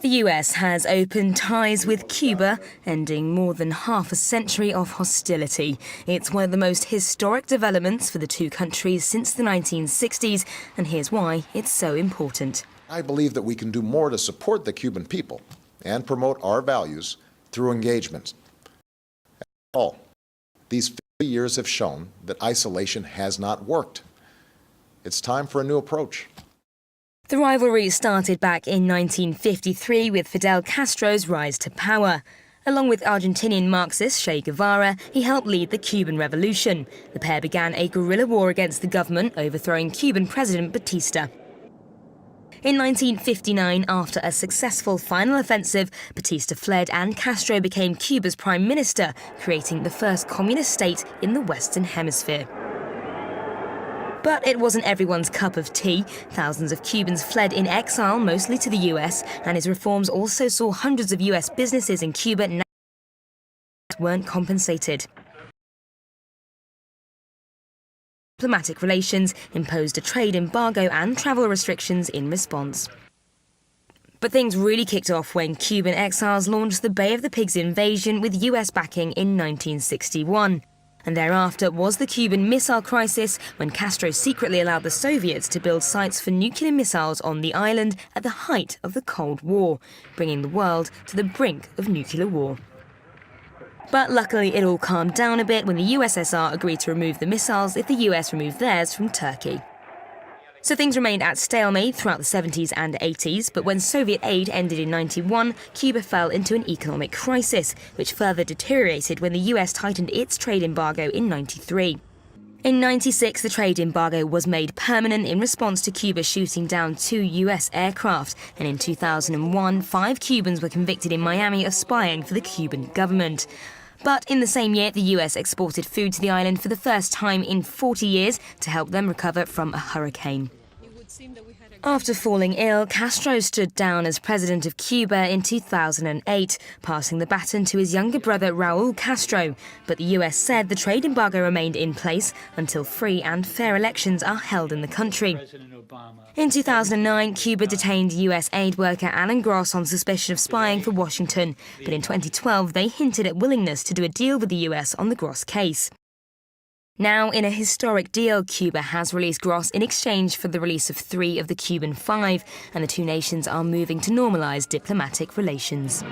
The US has opened ties with Cuba, ending more than half a century of hostility. It's one of the most historic developments for the two countries since the 1960s, and here's why it's so important. I believe that we can do more to support the Cuban people and promote our values through engagement. All these 50 years have shown that isolation has not worked. It's time for a new approach. The rivalry started back in 1953 with Fidel Castro's rise to power. Along with Argentinian Marxist Che Guevara, he helped lead the Cuban Revolution. The pair began a guerrilla war against the government, overthrowing Cuban President Batista. In 1959, after a successful final offensive, Batista fled and Castro became Cuba's prime minister, creating the first communist state in the Western Hemisphere. But it wasn't everyone's cup of tea. Thousands of Cubans fled in exile, mostly to the US, and his reforms also saw hundreds of US businesses in Cuba weren't compensated. Diplomatic relations imposed a trade embargo and travel restrictions in response. But things really kicked off when Cuban exiles launched the Bay of the Pigs invasion with US backing in 1961. And thereafter was the Cuban Missile Crisis, when Castro secretly allowed the Soviets to build sites for nuclear missiles on the island at the height of the Cold War, bringing the world to the brink of nuclear war. But luckily it all calmed down a bit when the USSR agreed to remove the missiles if the US removed theirs from Turkey. So things remained at stalemate throughout the 70s and 80s, but when Soviet aid ended in 91, Cuba fell into an economic crisis, which further deteriorated when the US tightened its trade embargo in 93. In 96, the trade embargo was made permanent in response to Cuba shooting down 2 US aircraft, and in 2001, 5 Cubans were convicted in Miami of spying for the Cuban government. But in the same year, the US exported food to the island for the first time in 40 years to help them recover from a hurricane. After falling ill, Castro stood down as president of Cuba in 2008, passing the baton to his younger brother Raul Castro. But the US said the trade embargo remained in place until free and fair elections are held in the country. In 2009, Cuba detained US aid worker Alan Gross on suspicion of spying for Washington. But in 2012, they hinted at willingness to do a deal with the US on the Gross case. Now, in a historic deal, Cuba has released Gross in exchange for the release of 3 of the Cuban 5, and the two nations are moving to normalise diplomatic relations.